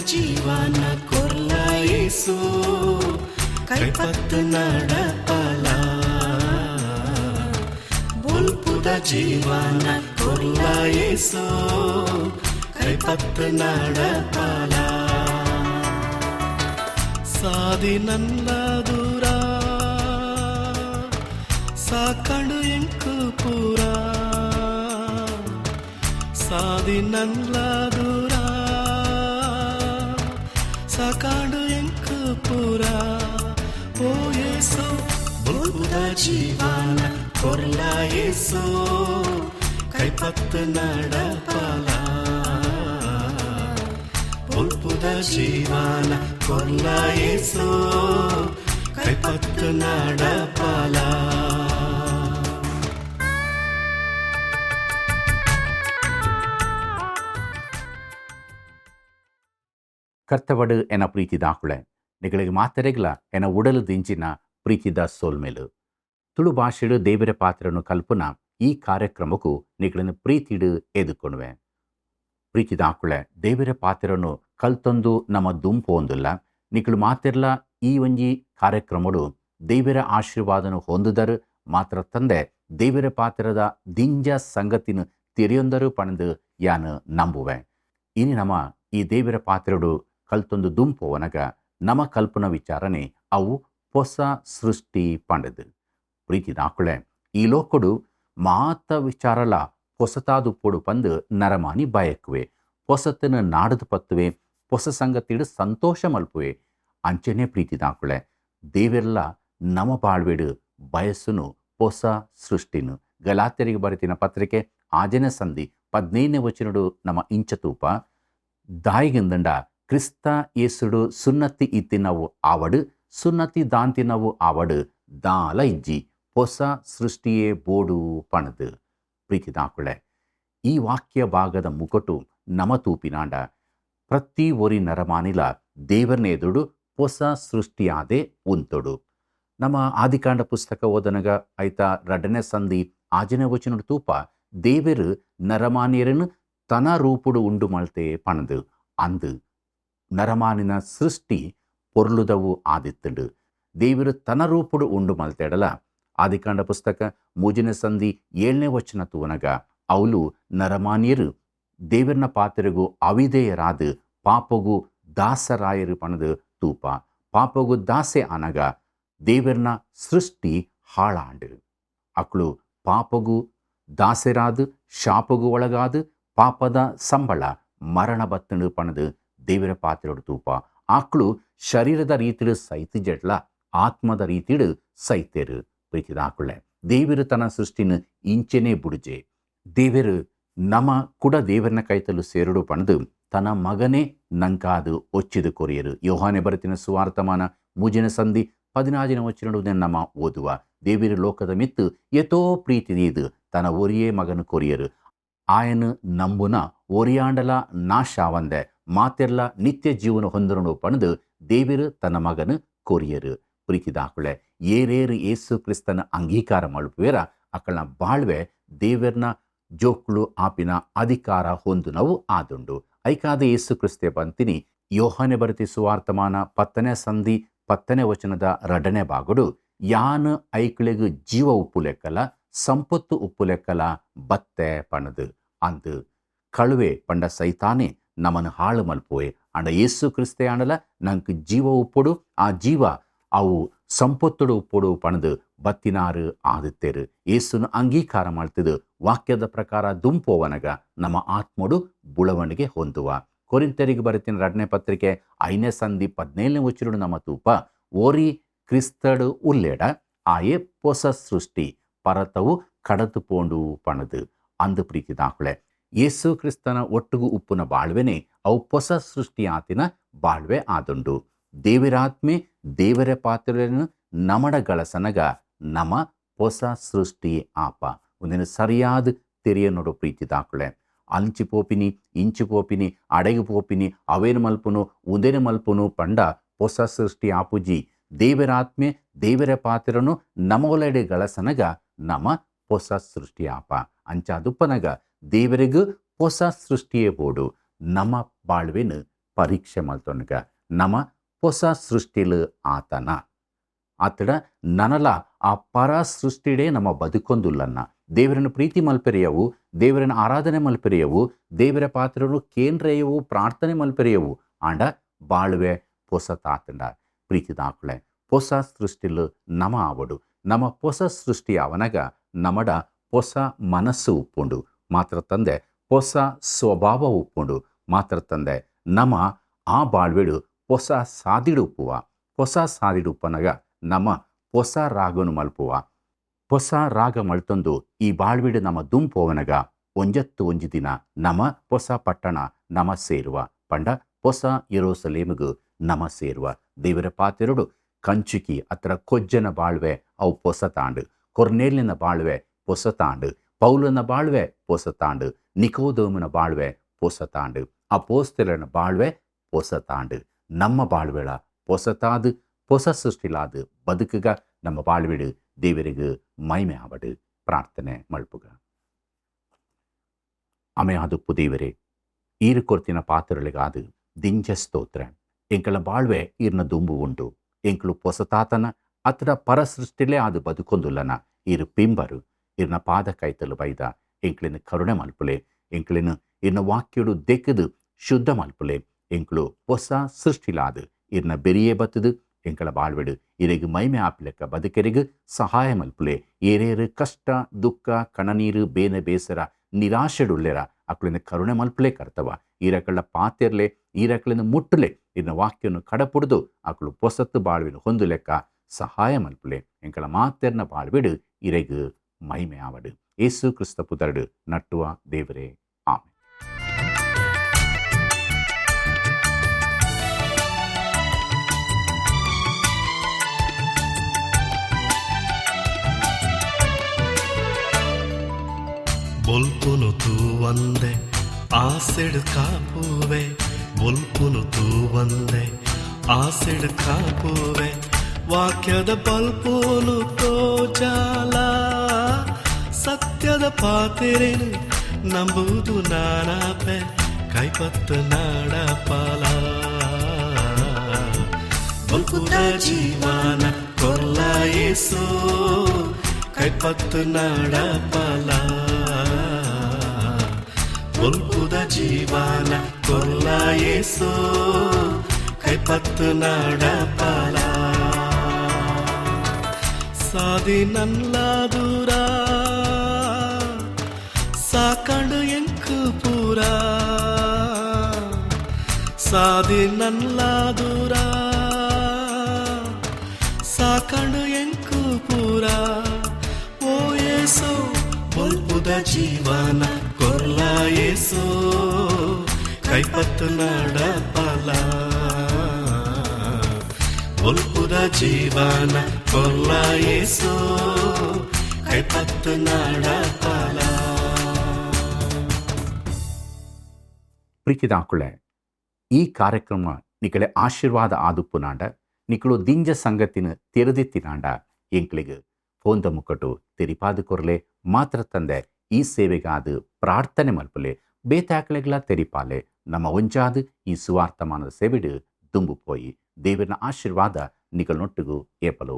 ಜೀವನ ಕೊರ್ಲ ಯೇಸು ಕೈಪತ್ತು ನಡಪಲ ಬುಲ್ಪುದ ಜೀವನ ಕೊರ್ಲ ಯೇಸು ಕೈಪತ್ತು ನಡಪಲ ಸಾದಿ ನನ್ನ ದೂರ ಸಾಕಂಡು ಎಂಕು ಪೂರ ಸಾದಿ ನನ್ನ ದೂರ ಸಾಕಾಂಡು ಎಂಕು ಪೂರ ಓ ಯೇಸು ಬುಲ್ಪುದ ಜೀವನ ಕೊರ್ಲ ಯೇಸು ಕೈಪತ್ತು ನಡಪಲ ಬುಲ್ಪುದ ಜೀವನ ಕೊರ್ಲ ಯೇಸು ಕೈಪತ್ತು ನಡಪಲ. ಕರ್ತವಡು ಎನ ಪ್ರೀತಿದಾಕುಳೆ ನಿಗಳಿಗೆ ಮಾತರೆಗ್ಲ ಎನ ಉಡಲು ದಿಂಚಿನ ಪ್ರೀತಿದ ಸೋಲ್ಮೇಲು ತುಳು ಭಾಷೆಡು ದೇವರ ಪಾತ್ರನು ಕಲ್ಪನಾ ಈ ಕಾರ್ಯಕ್ರಮಕ್ಕೂ ನಿಗಳನ್ನು ಪ್ರೀತಿಡು ಎದುಕೊಣುವೆ. ಪ್ರೀತಿದಾಕುಳೆ ದೇವರ ಪಾತ್ರನು ಕಲ್ತೊಂದು ನಮ್ಮ ದುಂಪು ಒಂದಿಲ್ಲ ನಿಗಳು ಮಾತಿರ್ಲ ಈ ಒಂಜಿ ಕಾರ್ಯಕ್ರಮಡು ದೇವರ ಆಶೀರ್ವಾದನು ಹೊಂದಿದರು ಮಾತ್ರ ತಂದೆ ದೇವರ ಪಾತ್ರದ ದಿಂಜ ಸಂಗತಿನ ತಿರಿಯೊಂದರು ಪಣದು ಯಾನು ನಂಬುವೆ. ಇನಿ ನಮ್ಮ ಈ ದೇವರ ಪಾತ್ರಡು ಕಲ್ತೊಂದು ದುಂಪು ಒನಗ ನಮ್ಮ ಕಲ್ಪನಾ ವಿಚಾರನೆ ಅವು ಹೊಸ ಸೃಷ್ಟಿ ಪಂಡದು. ಪ್ರೀತಿದಾಕುಳೆ ಈ ಲೋಕಡು ಮಾತ ವಿಚಾರಲ ಹೊಸತಾದು ಪೊಡು ಪಂದು ನರಮಾನಿ ಬಯಕುವೆ ಹೊಸತನ ನಾಡದು ಪತ್ತುವೆ ಹೊಸ ಸಂಗತಿಡು ಸಂತೋಷ ಮಲ್ಪುವೆ. ಅಂಚನೆ ಪ್ರೀತಿದಾಕುಳೆ ದೇವೆಲ್ಲ ನಮ್ಮ ಬಾಳ್ವೆಡು ಬಯಸ್ಸುನು ಹೊಸ ಸೃಷ್ಟಿನು. ಗಲಾತ್ಯರಿಗೆ ಬರೆತಿನ ಪತ್ರಿಕೆ 6ನೇ ಸಂಧಿ 15ನೇ ವಚನಡು ನಮ್ಮ ಇಂಚತೂಪ ದಾಯಿಗಿಂದಂಡ ಕ್ರಿಸ್ತ ಯೇಸುಡು ಸುನ್ನತಿ ಇತ್ತಿನವು ಆವಡು ಸುನ್ನತಿ ದಾಂತಿನವು ಆವಡು ದಾಲ ಇಜ್ಜಿ ಹೊಸ ಸೃಷ್ಟಿಯೇ ಬೋಡು ಪಣದು. ಪ್ರೀತಿದಾಕುಳೆ ಈ ವಾಕ್ಯ ಭಾಗದ ಮುಕಟು ನಮ ತೂಪಿನಾಂಡ ಪ್ರತಿ ಒರಿ ನರಮಾನಿಲ ದೇವರನ ಎದುಡು ಹೊಸ ಸೃಷ್ಟಿಯಾದೆ ಉಂತೊಡು. ನಮ್ಮ ಆದಿಕಾಂಡ ಪುಸ್ತಕ ಓದನಗ ಐತ 2ನೇ ಸಂಧಿ 6ನೇ ವಚನಡು ತೂಪ ದೇವರು ನರಮಾನಿಯರನ್ನು ತನ ರೂಪುಡು ಉಂಡು ಮಲ್ತೆ ಪಣದು ಅಂದು ನರಮಾನಿನ ಸೃಷ್ಟಿ ಪೊರ್ಲುದವು ಆದಿತ್ತುಂಡು. ದೇವರು ತನ ರೂಪುಡು ಉಂಡು ಮಲ್ತೆಡಲ ಆದಿಕಾಂಡ ಪುಸ್ತಕ 3ನೇ ಸಂಧಿ 7ನೇ ವಚನ ತೂವನಗ ಅವಳು ನರಮಾನಿಯರು ದೇವರನ ಪಾತ್ರೆಗೂ ಅವಿಧೇಯರಾದು ಪಾಪಗೂ ದಾಸರಾಯರು ಪಣದು ತೂಪ. ಪಾಪಗೂ ದಾಸೆ ಅನಗ ದೇವರನ ಸೃಷ್ಟಿ ಹಾಳಾಂಡು ಅಕ್ಳು ಪಾಪಗೂ ದಾಸೆರಾದು ಶಾಪಗೂ ಒಳಗಾದು ಪಾಪದ ಸಂಬಳ ಮರಣ ಬತ್ತಂಡು ಪಣದು ದೇವರ ಪಾತ್ರೆಡು ತೂಪ. ಆಕ್ಳು ಶರೀರದ ರೀತಿಡು ಸೈತಿ ಜಡ್ಲ ಆತ್ಮದ ರೀತಿಡು ಸೈತೇರು. ಪ್ರೀತಿದಾಕುಳೆ ದೇವರು ತನ್ನ ಸೃಷ್ಟಿನ ಇಂಚೆನೇ ಬುಡುಜೆ ದೇವರು ನಮ್ಮ ಕೂಡ ದೇವರನ ಕೈತಲು ಸೇರುಡು ಪಣದು ತನ್ನ ಮಗನೇ ನಂಕಾದು ಒಚ್ಚಿದು ಕೊರಿಯರು. ಯೋಹಾನೆ ಬರೆತಿನ ಸುವಾರ್ತಮಾನ 3ನೇ ಸಂಧಿ 14ನೇ ವಚನಡು ನಮ್ಮ ಓದುವ ದೇವಿರು ಲೋಕದ ಮಿತ್ತು ಎತೋ ಪ್ರೀತಿದೀದು ತನ್ನ ಒರಿಯೇ ಮಗನು ಕೊರಿಯರು ಆಯನು ನಂಬುನ ಒರಿಯಾಂಡಲ ನಾಶಾವಂದೆ ಮಾತೆರ್ಲ ನಿತ್ಯ ಜೀವನ ಹೊಂದರನು ಪಣದು ದೇವಿರು ತನ್ನ ಮಗನು ಕೊರಿಯರು. ಪ್ರೀತಿದಾಕುಳೆ ಏರೇರು ಏಸು ಕ್ರಿಸ್ತನ ಅಂಗೀಕಾರ ಮಳುಪುವೆರ ಅಕ್ಕಳನ ಬಾಳ್ವೆ ದೇವರನ ಜೋಕ್ಳು ಆಪಿನ ಅಧಿಕಾರ ಹೊಂದುನವು ಆದುಂಡು. ಐಕಾದ ಏಸು ಕ್ರಿಸ್ತೆ ಬಂತಿನಿ ಯೋಹಾನೆ ಬರೆತಿ ಸುವಾರ್ತಮಾನ 10ನೇ ಸಂಧಿ 10ನೇ ವಚನದ 2ನೇ ಭಾಗಡು ಯಾನು ಐಕ್ಳಿಗೂ ಜೀವ ಉಪ್ಪು ಲೆಕ್ಕಲ ಸಂಪತ್ತು ಉಪ್ಪು ಲೆಕ್ಕಲ ಬತ್ತೆ ಪಣದು ಅಂದು ಕಳುವೆ ಪಂಡ ಸೈತಾನೆ ನಮ್ಮನ್ನು ಹಾಳು ಮಲ್ಪುವೆ ಅಂಡ ಏಸು ಕ್ರಿಸ್ತೆ ಆಂಡಲ ನಂಗೆ ಜೀವ ಉಪ್ಪೊಡು ಆ ಜೀವ ಅವು ಸಂಪತ್ತುಡು ಉಪ್ಪೊಡು ಪಣದು ಬತ್ತಿನಾರು ಆದುತ್ತೇರು. ಏಸುನು ಅಂಗೀಕಾರ ಮಾಡ್ತಿದ್ದು ವಾಕ್ಯದ ಪ್ರಕಾರ ದುಂಪೋವನಗ ನಮ್ಮ ಆತ್ಮಡು ಬುಳವಣಿಗೆ ಹೊಂದುವ. ಕೊರಿಂಥರಿಗೆ ಬರೆತಿನ 2ನೇ ಪತ್ರಿಕೆ 5ನೇ ಸಂಧಿ 17ನೇ ವಚನಡು ನಮ್ಮ ತೂಪ ಓರಿ ಕ್ರಿಸ್ತಡು ಉಲ್ಲೆಡ ಆಯೆ ಹೊಸ ಸೃಷ್ಟಿ ಪರತವು ಕಡತು ಪೋಂಡು ಪಣದು ಅಂದು ಪ್ರೀತಿದಾಕುಳೆ ಯೇಸು ಕ್ರಿಸ್ತನ ಒಟ್ಟುಗು ಉಪ್ಪುನ ಬಾಳ್ವೆನೆ ಅವು ಹೊಸ ಸೃಷ್ಟಿ ಆತಿನ ಬಾಳ್ವೆ ಆದುಂಡು. ದೇವರಾತ್ಮೆ ದೇವರ ಪಾತ್ರವನ್ನು ನಮಡ ಗಳಸನಗ ನಮ ಹೊಸ ಸೃಷ್ಟಿ ಆಪ ಒಂದಿನ ಸರಿಯಾದ ತೆರೆಯ ನೋಡು ಪ್ರೀತಿದಾಕುಳೆ. ಅಂಚಿ ಪೋಪಿನಿ ಇಂಚು ಪೋಪಿನಿ ಅಡೆಗು ಪೋಪಿನಿ ಅವೇನು ಮಲ್ಪುನು ಉದೆನ ಮಲ್ಪುನು ಪಂಡ ಹೊಸ ಸೃಷ್ಟಿ ಆಪುಜಿ ದೇವರಾತ್ಮೆ ದೇವರ ಪಾತ್ರನು ನಮೊಲೆಡೆ ಗಳಸನಗ ನಮ ಹೊಸ ಸೃಷ್ಟಿ ಆಪ ಅಂಚಾದುಪ್ಪನಗ ದೇವರಿಗೂ ಹೊಸ ಸೃಷ್ಟಿಯೇ ಬೋಡು ನಮ್ಮ ಬಾಳ್ವೆನು ಪರೀಕ್ಷೆ ಮಲ್ತೊನಗ ನಮ ಹೊಸ ಸೃಷ್ಟಿಲು ಆತನ ಆತಡ ನನಲ ಆ ಪರ ಸೃಷ್ಟಿಡೇ ನಮ್ಮ ಬದುಕೊಂದುಲ್ಲನ್ನ ದೇವರನ್ನು ಪ್ರೀತಿ ಮಲ್ಪೆರೆಯವು, ದೇವರನ್ನು ಆರಾಧನೆ ಮಲ್ಪೆರೆಯವು, ದೇವರ ಪಾತ್ರನು ಕೇಂದ್ರೆಯವು, ಪ್ರಾರ್ಥನೆ ಮಲ್ಪೆರೆಯವು ಆಂಡ ಬಾಳುವೆ ಹೊಸ ತಾತಂಡ ಪ್ರೀತಿದಾಕುಳೆ ಹೊಸ ಸೃಷ್ಟಿಲು ನಮ ಆವಡು. ನಮ್ಮ ಹೊಸ ಸೃಷ್ಟಿ ಅವನಗ ನಮಡ ಹೊಸ ಮನಸ್ಸು ಉಪ್ಪುಂಡು ಮಾತ್ರ ತಂದೆ, ಹೊಸ ಸ್ವಭಾವ ಉಪ್ಪುಂಡು ಮಾತ್ರ ತಂದೆ. ನಮ ಆ ಬಾಳ್ವೆಡು ಹೊಸ ಸಾದಿಡು ಉಪ್ಪುವ. ಹೊಸ ಸಾದಿಡು ಉಪ್ಪನಗ ನಮ್ಮ ಹೊಸ ರಾಗನು ಮಲ್ಪುವ. ಹೊಸ ರಾಗ ಮಳ್ತೊಂದು ಈ ಬಾಳ್ವಿಡು ನಮ್ಮ ದುಂಪೋವನಗ ಒಂಜತ್ತು ಒಂಜಿ ದಿನ ನಮ ಹೊಸ ಪಟ್ಟಣ ನಮ ಸೇರುವ ಪಂಡ ಹೊಸ ಯೆರೂಸಲೇಮಿಗು ನಮ ಸೇರುವ. ದೇವರ ಪಾತೆರಡು ಕಂಚುಕಿ ಅತ್ರ ಕೊಜ್ಜನ ಬಾಳ್ವೆ ಅವು ಹೊಸ ತಾಂಡು, ಕೊರ್ನೇಲಿನ ಬಾಳ್ವೆ ಹೊಸ ತಾಂಡು, ಪೌಲನ ಬಾಳ್ವೆ ಹೊಸ ತಾಂಡು, ನಿಕೋದೋಮನ ಬಾಳ್ವೆ ಹೊಸ ತಾಂಡು, ಅಪೋಸ್ತಲನ ಬಾಳ್ವೆ ಹೊಸ ತಾಂಡು. ನಮ್ಮ ಬಾಳ್ವೆಳ ಹೊಸತಾದು ಹೊಸ ಸೃಷ್ಟಿಲಾದು ಬದುಕುಗ ನಮ್ಮ ಬಾಳ್ವಿಡು ದೇವರಿಗೂ ಮೈಮೆ ಆವಡು. ಪ್ರಾರ್ಥನೆ ಮಲ್ಪುಗ. ಅಮೆಯಾದುಪ್ಪು ದೇವರೇ, ಈರು ಕೊರ್ತಿನ ಪಾತ್ರಗಳಿಗಾದು ದಿಂಜ ಸ್ತೋತ್ರ. ಎಂಕಳ ಬಾಳ್ವೆ ಈರ್ನ ದುಂಬು ಉಂಟು. ಎಂಕಳು ಹೊಸತಾತನ ಅತ್ರ ಪರ ಸೃಷ್ಟಿಲೇ ಅದು ಬದುಕೊಂದುಲ್ಲನ ಈರು ಪಿಂಬರು ಇರ್ನ ಪಾದ ಕೈತಲು ಬೈದ ಎಂಕ್ಳಿನ ಕರುಣೆ ಮಲ್ಪುಲೆ. ಎಂಕ್ಳಿನ ಇರ್ನ ವಾಕ್ಯಡು ದೆಕ್ಕದು ಶುದ್ಧ ಮಲ್ಪುಲೆ. ಎಂಕ್ಳು ಹೊಸ ಸೃಷ್ಟಿಲಾದು ಇರ್ನ ಬೆರಿಯೇ ಬತ್ತದು ಎಂಕಳ ಬಾಳ್ವೆಡು ಇರೆಗು ಮೈಮೆ ಆಪಿಲೆಕ್ಕ ಬದುಕರಿಗೂ ಸಹಾಯ ಮಲ್ಪುಲೆ. ಏರೇರು ಕಷ್ಟ ದುಃಖ ಕಣನೀರು ಬೇನೆ ಬೇಸರ ನಿರಾಶೆಡುಳ್ಳೆರ ಅಕ್ಳಿನ ಕರುಣೆ ಮಲ್ಪಲೆ ಕರ್ತವ. ಈರಕಳ ಪಾತೆರ್ಲೆ ಈರಕಳಿನ ಮುಟ್ಟಲೆ ಇರ್ನ ವಾಕ್ಯವನ್ನು ಕಡಪುಡ್ದು ಅಕ್ಳು ಹೊಸತ್ತು ಬಾಳ್ವೆನು ಹೊಂದು ಲೆಕ್ಕ ಸಹಾಯ ಮಲ್ಪುಲೆ. ಎಂಕಳ ಮಾತೆರ್ನ ಬಾಳ್ವೆಡು ಇರೆಗು ಮೈಮೆ ಆವಡು. ಏಸು ಕ್ರಿಸ್ತ ಪುತ್ರಡು ನಟ್ಟುವ ದೇವರೇ, ಆಮೆನ್. ಬೊಲ್ಪುನು ತೂವಂದೆ ಆಸೆಡು ಕಾಪುವೆ, ಬೊಲ್ಪುನು ತೂವಂದೆ ಆಸೆಡು ಕಾಪುವೆ. ವಾಕ್ಯದ ಬಲ್ಪುನು ತೋಜಾಲ, ಸತ್ಯದ ಪಾತೆರೆನು ನಂಬುದು ನಾನಾಪೆ, ಕೈಪತ್ತು ನಾಡ ಪಾಲ. ಬಲ್ಪುದ ಜೀವನ ಕೊಲ್ಲ ಏಸು, ಕೈಪತ್ತು ನಾಡ ಪಾಲ. ಬಲ್ಪುದ ಜೀವನ ಕೊಲ್ಲ ಏಸು, ಕೈಪತ್ತು ನಾಡ ಪಾಲ. ಸಾದಿ ನನ್ಲ ದೂರ ಸಾಕಂಡು ಎಂಕು ಪೂರ, ಸಾದಿ ನನ್ಲ ದೂರ ಸಾಕಂಡು ಎಂಕು ಪೂರ. ಓ ಏಸು ಬಲ್ಪುದ ಜೀವನ ಕೊಲ್ಲ ಏಸು, ಕೈಪತ್ತು ನಾಡ ಪಾಲ. ಬಲ್ಪುದ ಜೀವನ ಕೊಲ್ಲ ಏಸು, ಕೈಪತ್ತು ನಾಡ ಪಾಲ. ಪ್ರೀತಿದಾಕುಳೆ, ಈ ಕಾರ್ಯಕ್ರಮ ನಿಕಳೆ ಆಶೀರ್ವಾದ ಆದುಪ್ಪುನಾಂಡ ನಿಕಳು ದಿಂಜ ಸಂಗತಿನ ತೆರೆದಿತ್ತಿನಾಂಡ ಎಂಕ್ಳಿಗೆ ಫೋನ್ದ ಮುಕ್ಕಟು ತೆರಿಪಾದು ಕೊರ್ಲೆ ಮಾತ್ರ ತಂದೆ ಈ ಸೇವೆಗಾದು ಪ್ರಾರ್ಥನೆ ಮಲ್ಪಲೆ ಬೇತಾಕಳೆಗಳ ತೆರಿಪಾಲೆ ನಮ್ಮ ಒಂಜಾದು ಈ ಸುವಾರ್ತಮಾನದ ಸೇವೆಡು ದುಂಬು ಪೋಯಿ ದೇವರನ ಆಶೀರ್ವಾದ ನಿಕಲ್ನೊಟ್ಟಿಗೂ ಏಪಲು.